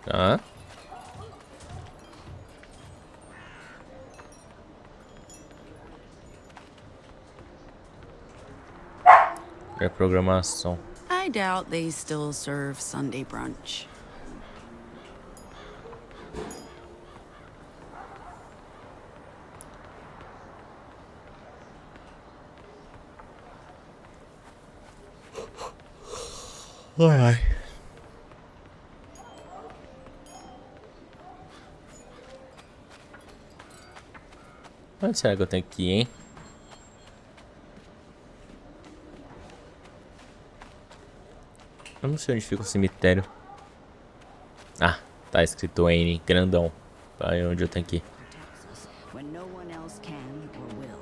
Tá. Reprogramação. I doubt they still serve Sunday brunch. Ai, ai. Onde será que eu tenho que ir, hein? Eu não sei onde fica o cemitério. Ah, tá escrito N, grandão. Pra onde eu tenho que ir. When no one else can or will,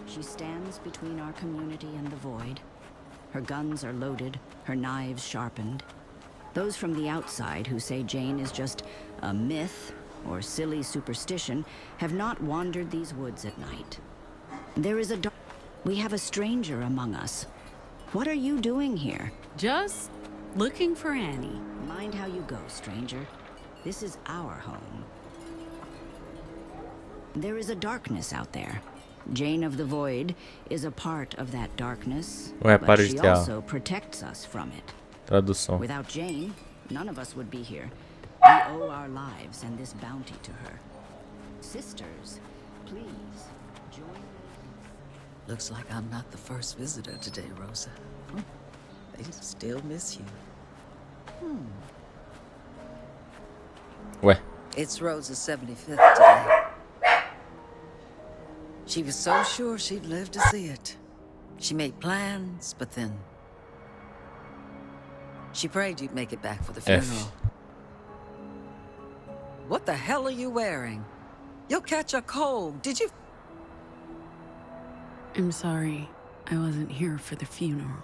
she stands between our community and the void. Her guns are loaded, her knives sharpened. Those from the outside who say Jane is just a myth or silly superstition have not wandered these woods at night. There is a we have a stranger among us. What are you doing here? Just looking for Annie. Mind how you go, stranger. This is our home. There is a darkness out there. Jane of the Void is a part of that darkness, Ué, but para de she ter a also protects us from it. tradução. Without Jane, none of us would be here. We owe our lives and this bounty to her. Sisters, please, join me. Looks like I'm not the first visitor today, Rosa. They still miss you. Ué, It's Rosa's 75th today. She was so sure she'd live to see it. She made plans, but then... She prayed you'd make it back for the funeral. What the hell are you wearing? You'll catch a cold. Did you... I'm sorry I wasn't here for the funeral.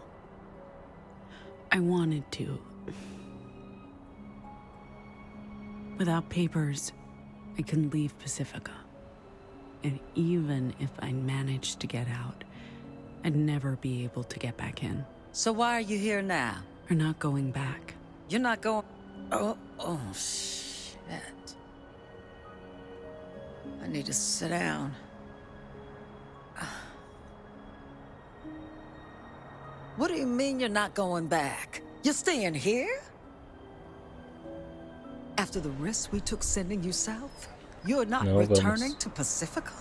I wanted to. Without papers, I couldn't leave Pacifica. And even if I managed to get out, I'd never be able to get back in. So why are you here now? Or not going back. You're not going... Oh, shit. I need to sit down. What do you mean you're not going back? You're staying here? After the risk we took sending you south? You're not No, returning vamos. to Pacifica?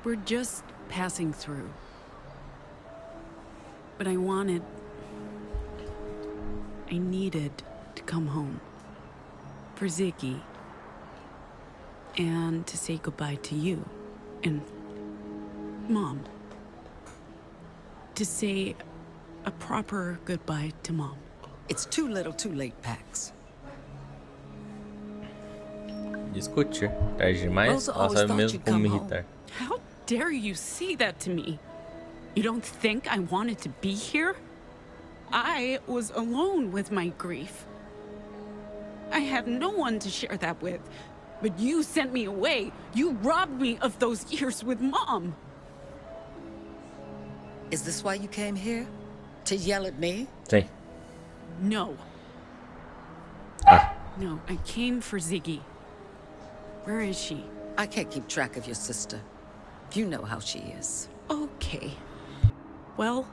We're just passing through. But I needed to come home. For Ziggy. And to say goodbye to you. And Mom. To say a proper goodbye to Mom. It's too little too late, Pax. discutir. Tarde demais, Rosa ela always sabe thought mesmo you'd como me come home. irritar. How dare you say that to me? You don't think I wanted to be here? I was alone with my grief. I had no one to share that with. But you sent me away. You robbed me of those years with Mom. Is this why you came here? To yell at me? Sim. No. Ah, No, I came for Ziggy. Where is she? I can't keep track of your sister. You know how she is. Okay. Well,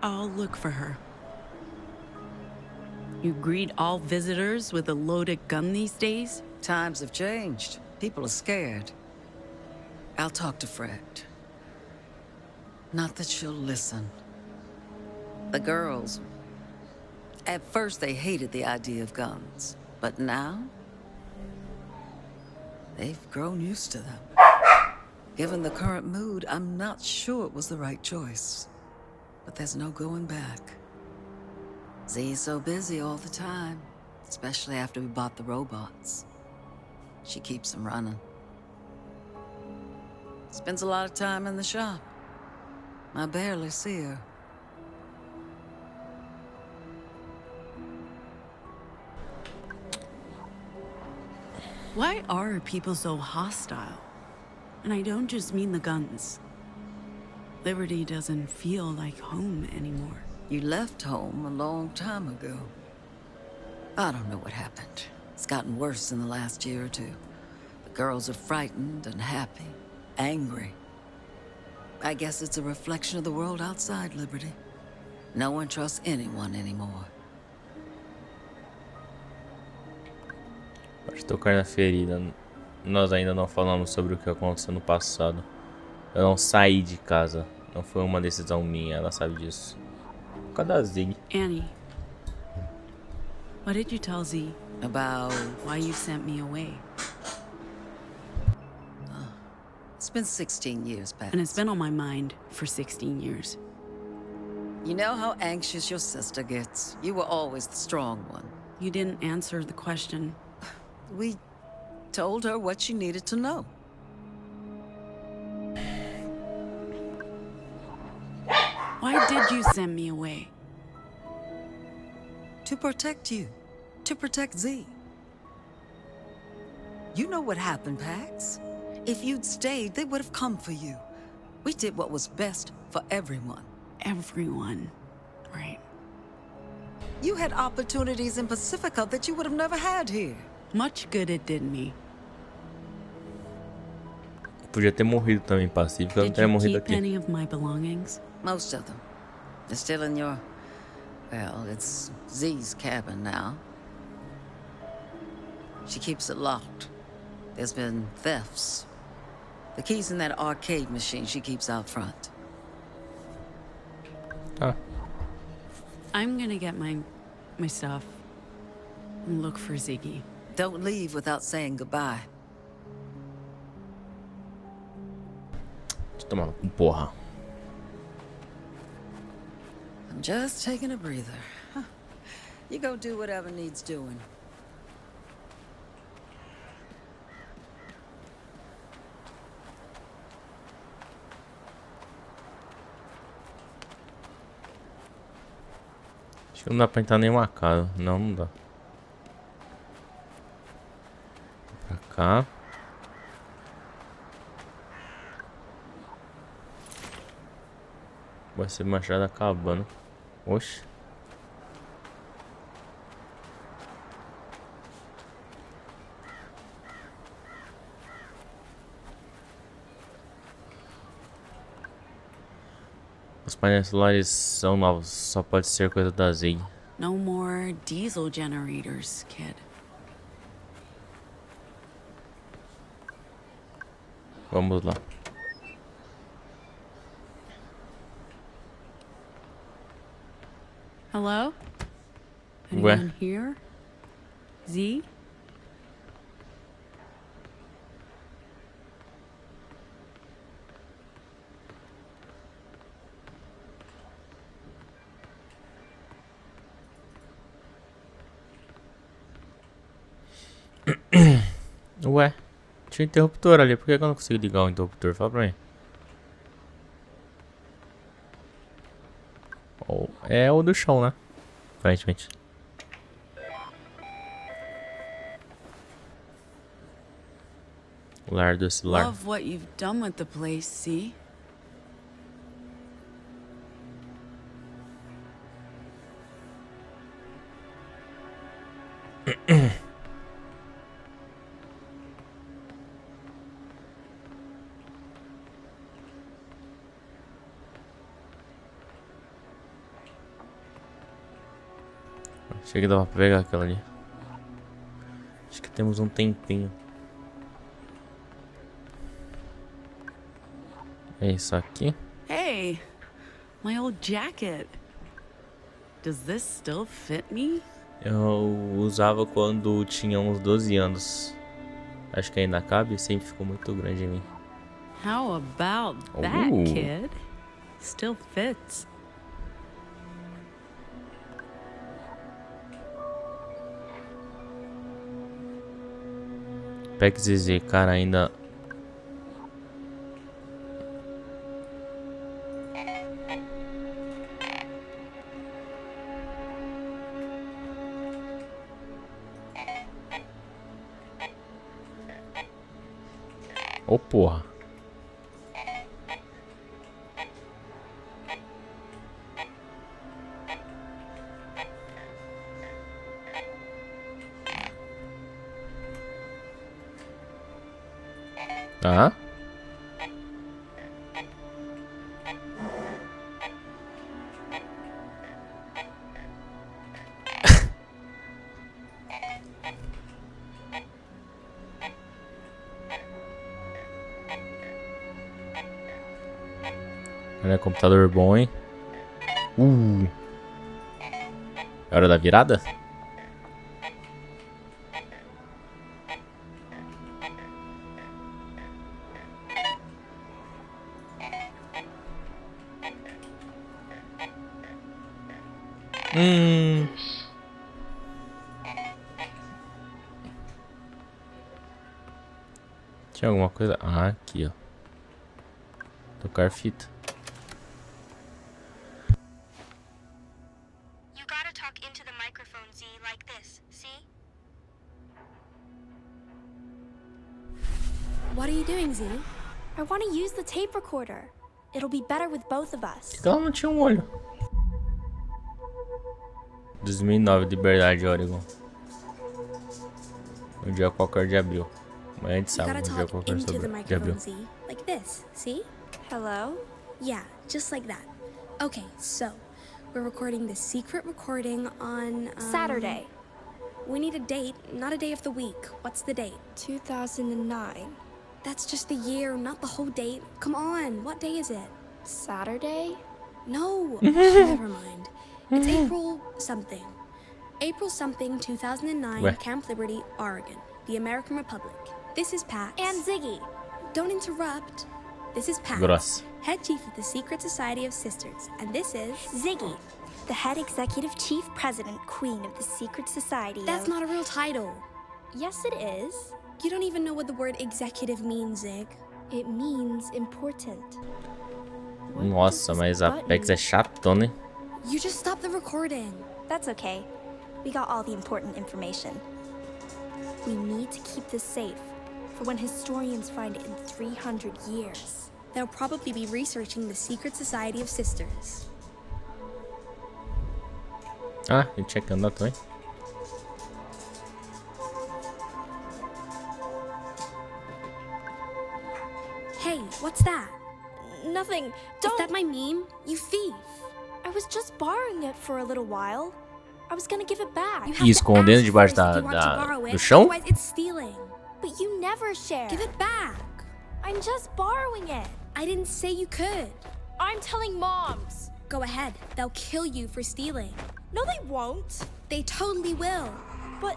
I'll look for her. You greet all visitors with a loaded gun these days? Times have changed. People are scared. I'll talk to Fred. Not that she'll listen. The girls... At first they hated the idea of guns. But now... they've grown used to them. Given the current mood, I'm not sure it was the right choice. But there's no going back. Z's so busy all the time. Especially after we bought the robots. She keeps them running. Spends a lot of time in the shop. I barely see her. Why are people so hostile? And I don't just mean the guns. Liberty doesn't feel like home anymore. You left home a long time ago. I don't know what happened. It's gotten worse in the last year or two. The girls are frightened and happy, angry. I guess it's a reflection of the world outside Liberty. No one trusts anyone anymore. Pode tocar na ferida. Nós ainda não falamos sobre o que aconteceu no passado. Eu não saí de casa. Não foi uma decisão minha, ela sabe disso. Por causa da Zig. Annie, what did you tell Z? About... Why you sent me away? It's been 16 years, Pat. And it's been on my mind for 16 years. You know how anxious your sister gets. You were always the strong one. You didn't answer the question. We told her what she needed to know. Why did you send me away? To protect you. To protect Z. You know what happened, Pax. If you'd stayed, they would have come for you. We did what was best for everyone. Everyone. Right. You had opportunities in Pacifica that you would have never had here. Much good it did me. Podia ter morrido também em Pacífica, eu não Did teria you morrido keep aqui. any of my belongings? Most of them. They're still in your... Well, it's Z's cabin now. She keeps it locked. There's been thefts. The key's in that arcade machine she keeps out front. Ah, I'm gonna get my stuff and look for Ziggy. Don't leave without saying goodbye. deixa eu tomar com porra. I'm just taking a breather. Huh. You go do whatever needs doing. Acho que não dá pra entrar nenhuma casa. Não, não dá. Pra cá. Vai ser machado acabando. Oxe. Os painéis solares são novos. Só pode ser coisa da Zig. No more diesel generators, kid. Vamos lá. Hello? Ué? Anyone here? Z? Ué, tinha um interruptor ali. Por que eu não consigo ligar o interruptor? Fala pra mim. É o do chão, né? Aparentemente. O lar do celular. Love what you've done with the place, see? Achei que dava pra pegar aquela ali. Acho que temos um tempinho. É isso aqui. Hey, my old jacket. Does this still fit me? Eu usava quando tinha uns 12 anos. Acho que ainda cabe, sempre ficou muito grande em mim. How about that, Ooh. kid? Still fits. Pex ZZ, cara, ainda. Ô, porra. Ah? Olha, computador bom, hein? É hora da virada? Tinha alguma coisa? Ah, aqui, ó. Tocar fita. You gotta talk into the microphone, Z, like this. See? What are you doing, Z? I want to use the tape recorder. It'll be better with both of us. Por que ela não tinha um olho? 2009, Liberdade, Oregon. Um dia qualquer de abril. Amanhã a gente You sabe, gotta um dia talk qualquer into the de abril. microphone, Z. Like this, see? Hello? Yeah, just like that. Okay, so we're recording this secret recording on Saturday. We need a date, not a day of the week. What's the date? 2009. That's just the year, not the whole date. Come on, what day is it? Saturday? No, never mind. It's April something. April something 2009, Where? Camp Liberty, Oregon, the American Republic. This is Pat. And Ziggy. Don't interrupt. This is Pat, Gross. head chief of the Secret Society of Sisters, and this is Ziggy, the head executive chief president queen of the secret society That's of... not a real title. Yes, it is. You don't even know what the word executive means, Zig. It means important. Nossa, mas a Pex é chatona, hein? You just stop the recording. That's okay. We got all the important information. We need to keep this safe for when historians find it in 300 years. They'll probably be researching the Secret Society of Sisters. Ah, eu tinha que andar também. Hey, what's that? Nothing. Is Don't. that my meme? You thief. I was just borrowing it for a little while. I was gonna give it back. You have E to escondendo ask debaixo first if you want to da, borrow it, do chão? Otherwise, it's stealing. But you never share. Give it back. I'm just borrowing it. I didn't say you could. I'm telling moms. Go ahead. They'll kill you for stealing. No, they won't. They totally will. But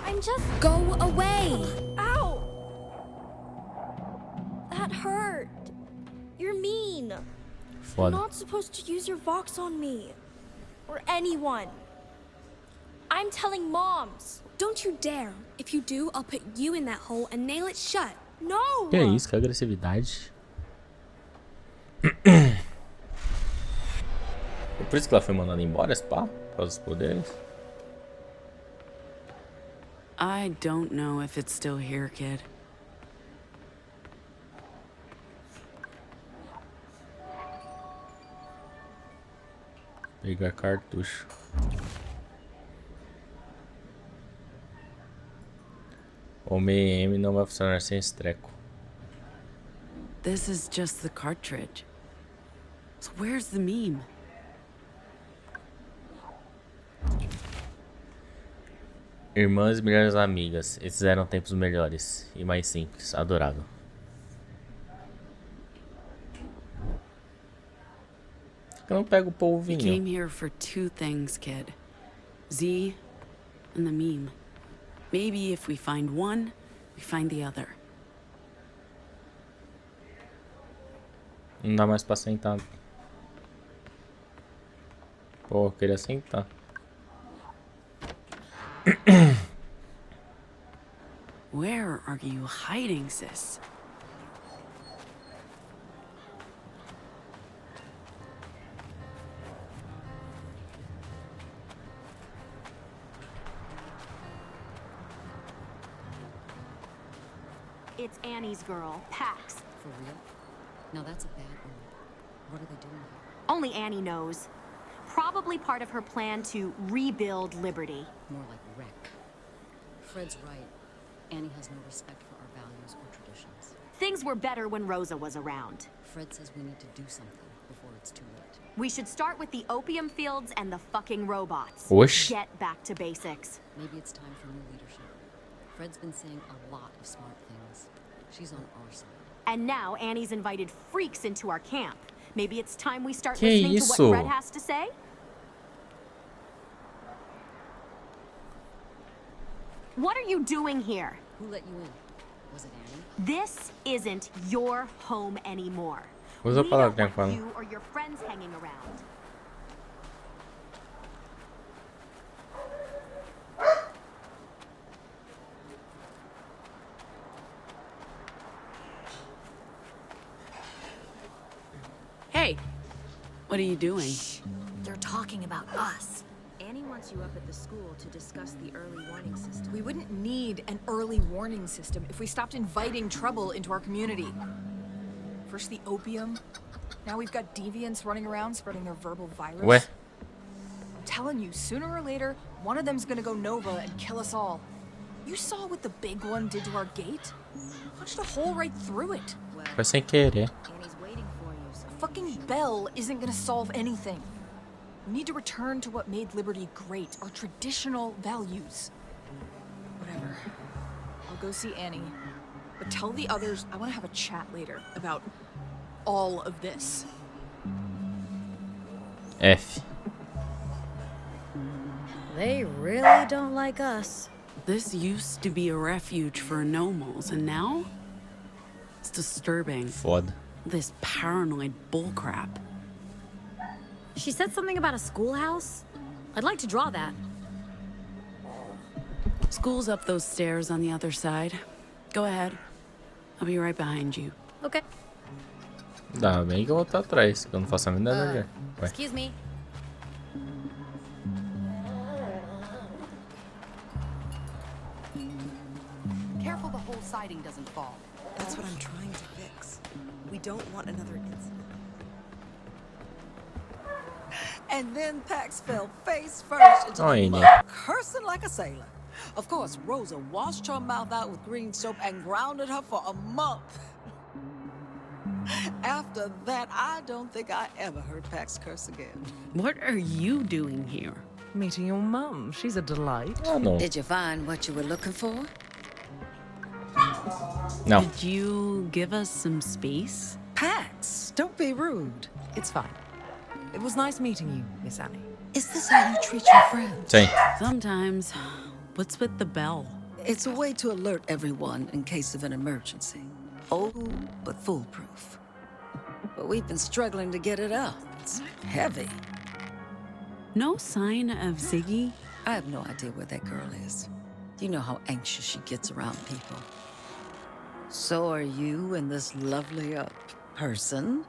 I'm just... Go away. Ow! That hurt. You're mean. You're Foda. not supposed to use your Vox on me. Or anyone. I'm telling moms. Don't you dare. If you do, I'll put you in that hole and nail it shut. No! Que é isso? Que agressividade. É por isso que ela foi mandada embora, pá? Por causa dos poderes? I don't know if it's still here, kid. Pegar cartucho. O MEM não vai funcionar sem esse treco. This is just the cartridge. So where's the meme? Irmãs e melhores amigas. Esses eram tempos melhores e mais simples. Adorável. Por que eu não pego o We polvinho? came here for two things, kid. Z and the meme. Maybe if we find one, we find the other. Não dá mais pra sentar. Pô, eu queria sentar. Where are you hiding, sis? It's Annie's girl, Pax. For real? Now that's a bad one. What are they doing here? Only Annie knows. Probably part of her plan to rebuild Liberty. More like wreck. Fred's right. Annie has no respect for our values or traditions. Things were better when Rosa was around. Fred says we need to do something before it's too late. We should start with the opium fields and the fucking robots. Whoosh. Get back to basics. Maybe it's time for new leadership. Fred's been saying a lot of smart things. She's on our side. And now Annie's invited freaks into our camp. Maybe it's time we start Que listening isso? to what Fred has to say? What are you doing here? Who let you in? Was it Annie? This isn't your home anymore. Usa a We palavra don't que want fala. you or your friends hanging around. Hey, what are you doing? They're talking about us. Annie wants you up at the school to discuss the early warning system. We wouldn't need an early warning system if we stopped inviting trouble into our community. First the opium, now we've got deviants running around spreading their verbal virus. Ué, I'm telling you, sooner or later, one of them's gonna go Nova and kill us all. You saw what the big one did to our gate? Punched a hole right through it. foi sem querer. Annie's waiting for you, so A fucking bell isn't gonna solve anything. We need to return to what made Liberty great, our traditional values. Whatever. I'll go see Annie. But tell the others I want to have a chat later about all of this. F. They really don't like us. This used to be a refuge for anomals, and now it's disturbing. Foda. This paranoid bullcrap. She said something about a schoolhouse. I'd like to draw that. School's up those stairs on the other side. Go ahead. I'll be right behind you. Okay. Dá bem que eu vou estar atrás, que eu não faço a mínima ideia. Ué. Excuse me. Careful the whole siding doesn't fall. That's what I'm trying to fix. We don't want another incident. And then Pax fell face first into the mud, cursing like a sailor. Of course, Rosa washed her mouth out with green soap and grounded her for a month. After that, I don't think I ever heard Pax curse again. What are you doing here? Meeting your mum. She's a delight. Ah, não. Did you find what you were looking for? Não. Did you give us some space? Pax, don't be rude. It's fine. It was nice meeting you, Miss Annie. Is this how you treat your friends? Sim. Sometimes. What's with the bell? It's a way to alert everyone in case of an emergency. Old, but foolproof. But we've been struggling to get it up. It's heavy. No sign of Ziggy? I have no idea where that girl is. You know how anxious she gets around people. So are you and this lovely, person.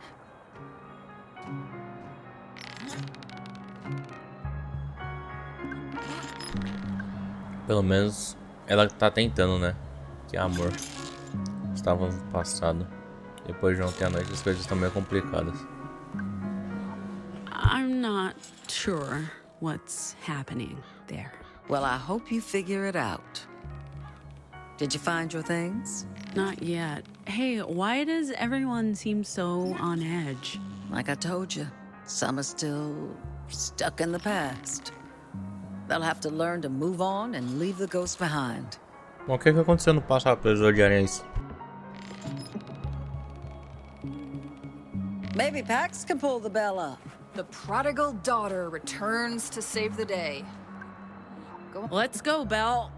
Pelo menos ela tá tentando, né? Que amor. Estávamos no passado. Depois de ontem à noite as coisas estão meio complicadas. I'm not sure what's happening there. Well, I hope you figure it out. Did you find your things? Not yet. Hey, why does everyone seem so on edge? Like I told you, some are still stuck in the past. They'll have to learn to move on and leave the ghosts behind. Bom, o que aconteceu no passado para eles odiarem isso? Maybe Pax can pull the bell up. The prodigal daughter returns to save the day. Let's go, Belle.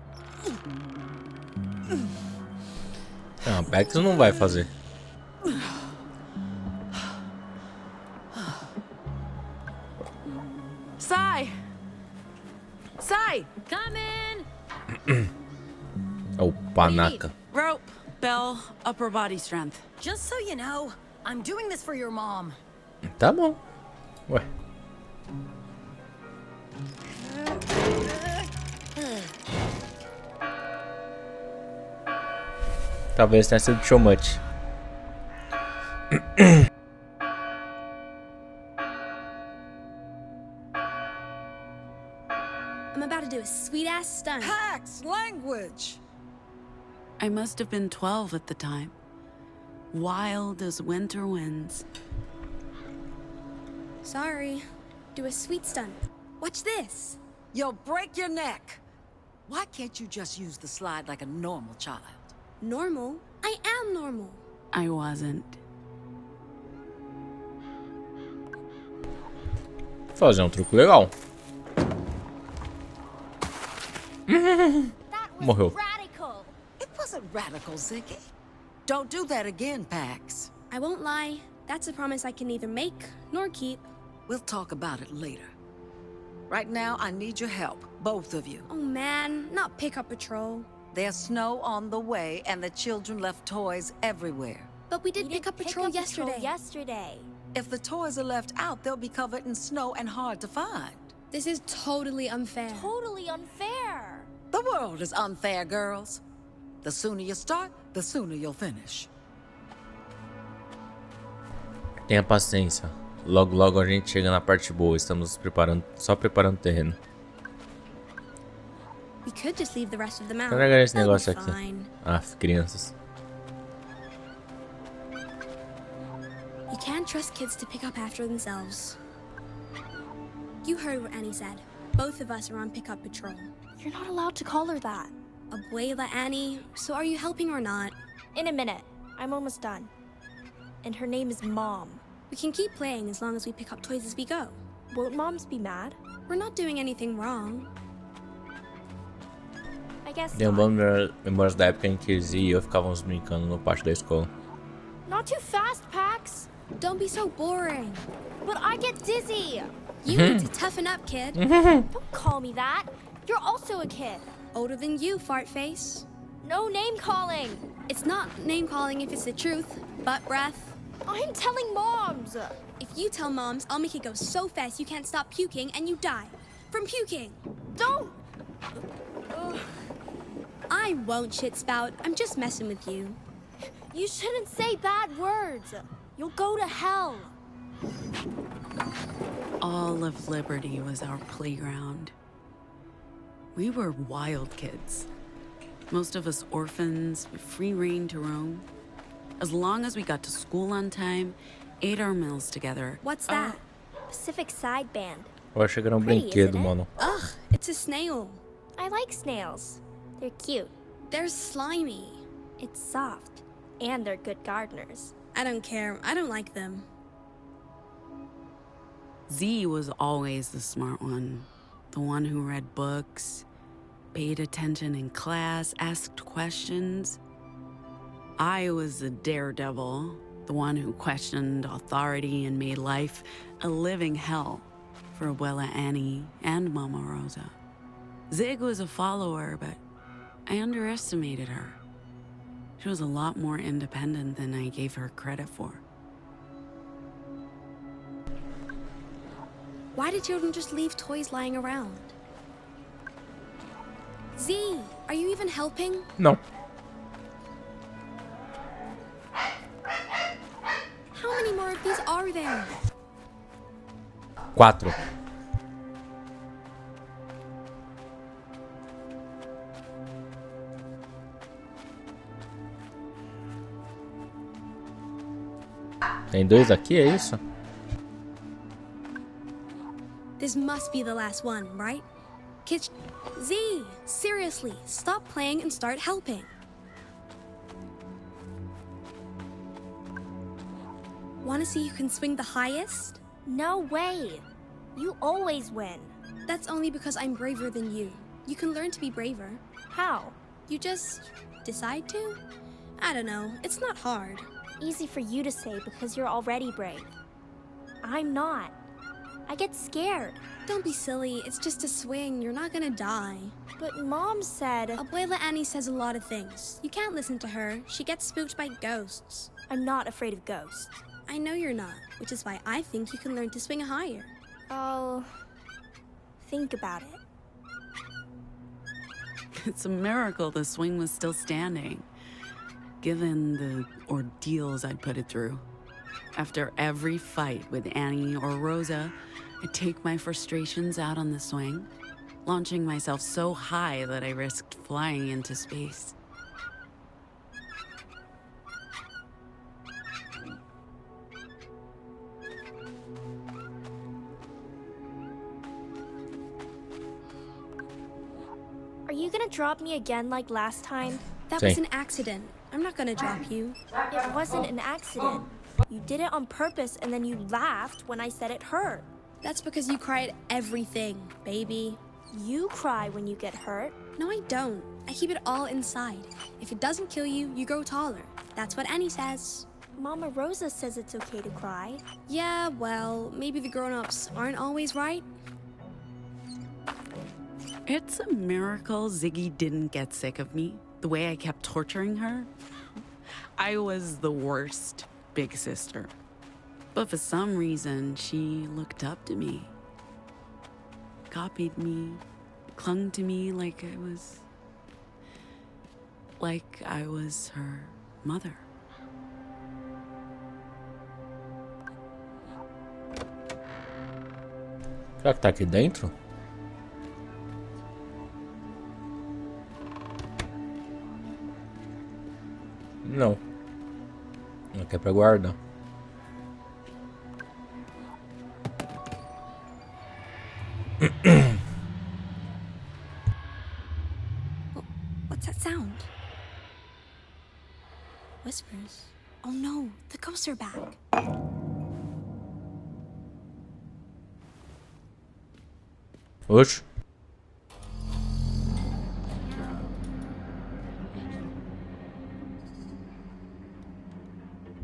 Não, Pax não vai fazer. Sai! Sai! Come in! Oh, panaca. Rope, Belle, upper body strength. Just so you know, I'm doing this for your mom. Tá bom. Ué. Talvez tenha sido too much. I'm about to do a sweet-ass stunt. Pax, language! I must have been 12 at the time. wild as winter winds. Sorry. Do a sweet stunt. Watch this. You'll break your neck. Why can't you just use the slide like a normal child? Normal? I am normal. I wasn't. Fazer truque legal. Morreu. Radical. It wasn't radical, Ziggy. Don't do that again, Pax. I won't lie. That's a promise I can neither make nor keep. We'll talk about it later. Right now, I need your help, both of you. Oh man, not pickup patrol. There's snow on the way, and the children left toys everywhere. But we did pick up patrol yesterday. If the toys are left out, they'll be covered in snow and hard to find. This is totally unfair. Totally unfair. The world is unfair, girls. The sooner you start, the sooner you'll finish. Tenha paciência. Logo, logo a gente chega na parte boa. Estamos preparando, só preparando o terreno. We could just leave the rest of them out. Carregar esse They'll negócio be aqui. fine. Ah, crianças. You can't trust kids to pick up after themselves. You heard what Annie said. Both of us are on pickup patrol. You're not allowed to call her that. Abuela Annie, so are you helping or not? In a minute. I'm almost done. And her name is Mom. We can keep playing as long as we pick up toys as we go. Won't moms be mad? We're not doing anything wrong. I guess not. Lembrando memórias da época em que Z e eu ficávamos brincando no pátio da escola. Not too fast, Pax. Don't be so boring. But I get dizzy. You need to toughen up, kid. Don't call me that. You're also a kid. Older than you, fart face. No name calling. It's not name calling if it's the truth. Butt breath. I'm telling moms. If you tell moms, I'll make it go so fast you can't stop puking and you die. From puking. Don't. I won't, shit spout. I'm just messing with you. You shouldn't say bad words. You'll go to hell. All of Liberty was our playground. We were wild kids. Most of us orphans with free reign to roam. As long as we got to school on time, ate our meals together. What's that? Pacific Sideband. Eu achei que era brinquedo, mano. Ugh, it's a snail. I like snails. They're cute. They're slimy. It's soft. And they're good gardeners. I don't care. I don't like them. Z was always the smart one. The one who read books, paid attention in class, asked questions. I was the daredevil, the one who questioned authority and made life a living hell for Abuela Annie and Mama Rosa. Zig was a follower, but I underestimated her. She was a lot more independent than I gave her credit for. Why did children just leave toys lying around? Z, are you even helping? Não. How many more of these are there? 4. Tem 2 aqui, é isso? This must be the last one, right? Kids, Z, seriously, stop playing and start helping. Want to see who can swing the highest? No way. You always win. That's only because I'm braver than you. You can learn to be braver. How? You just decide to? I don't know. It's not hard. Easy for you to say because you're already brave. I'm not. I get scared. Don't be silly. It's just a swing. You're not gonna die. But Mom said... Abuela Annie says a lot of things. You can't listen to her. She gets spooked by ghosts. I'm not afraid of ghosts. I know you're not, which is why I think you can learn to swing higher. I'll think about it. It's a miracle the swing was still standing, given the ordeals I'd put it through. After every fight with Annie or Rosa, I'd take my frustrations out on the swing, launching myself so high that I risked flying into space. Are you gonna drop me again like last time? That was an accident. I'm not gonna drop you. It wasn't an accident. You did it on purpose and then you laughed when I said it hurt. That's because you cry at everything, baby. You cry when you get hurt. No, I don't. I keep it all inside. If it doesn't kill you, you grow taller. That's what Annie says. Mama Rosa says it's okay to cry. Yeah, well, maybe the grown-ups aren't always right. It's a miracle Ziggy didn't get sick of me, the way I kept torturing her. I was the worst big sister. But for some reason, she looked up to me, copied me, clung to me like I was her mother. Será que tá aqui dentro? Não. Aqui é pra guardar. What's that sound? Whispers. Oh no, the ghosts are back. Oxe.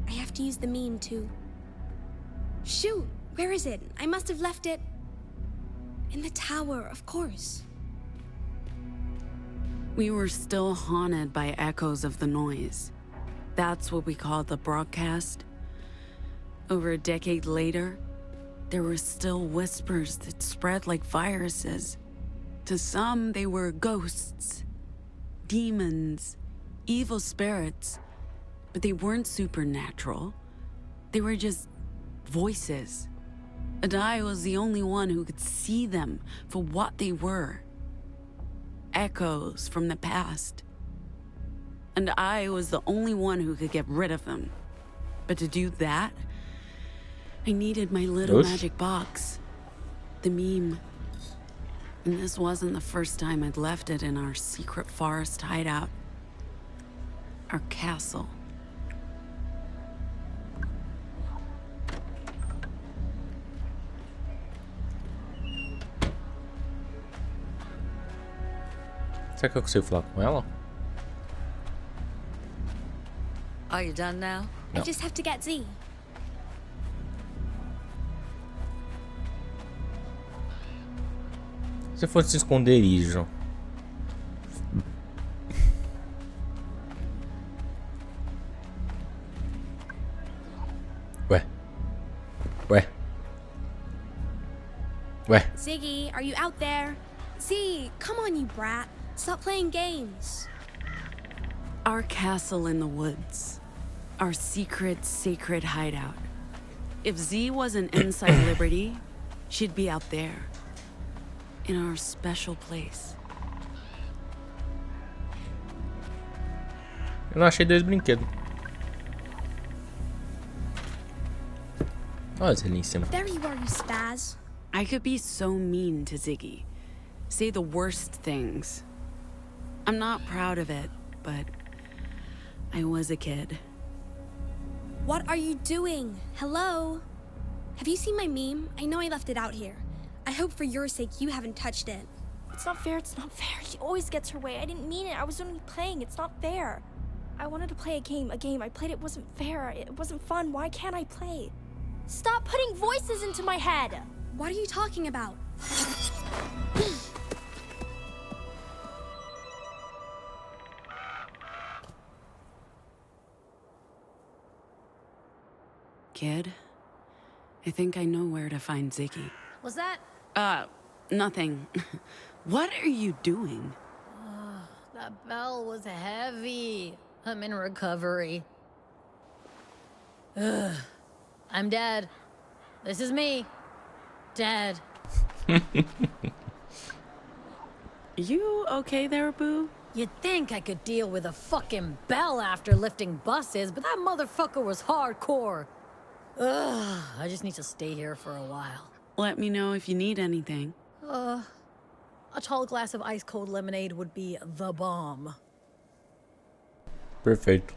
I have to use the meme to... Shoot! Where is it? I must have left it... in the tower, of course. We were still haunted by echoes of the noise. That's what we call the broadcast. Over a decade later, there were still whispers that spread like viruses. To some, they were ghosts, demons, evil spirits, but they weren't supernatural. They were just voices. And I was the only one who could see them for what they were. Echoes from the past. And I was the only one who could get rid of them. But to do that, I needed my little magic box. The meme. And this wasn't the first time I'd left it in our secret forest hideout. Our castle. Será que eu consigo falar com ela? Are you done now? I just have to get Z. Se fosse esconderijo. Ué. Ziggy, are you out there? Z, come on, you brat. Stop playing games. Our castle in the woods. Our secret, sacred hideout. If Z wasn't inside Liberty, she'd be out there. In our special place. Eu não achei 2 brinquedos. Olha esse ali em cima. There you are, you spaz. I could be so mean to Ziggy. Say the worst things. I'm not proud of it, but I was a kid. What are you doing? Hello? Have you seen my meme? I know I left it out here. I hope for your sake you haven't touched it. It's not fair, it's not fair. She always gets her way. I didn't mean it. I was only playing. It's not fair. I wanted to play a game. I played it wasn't fair. It wasn't fun. Why can't I play? Stop putting voices into my head! What are you talking about? Kid, I think I know where to find Ziggy. Was that? Nothing. What are you doing? That bell was heavy. I'm in recovery. Ugh. I'm dead. This is me. Dead. You okay there, boo? You'd think I could deal with a fucking bell after lifting buses, but that motherfucker was hardcore. Ugh, I just need to stay here for a while. Let me know if you need anything. a tall glass of ice-cold lemonade would be the bomb. Perfeito.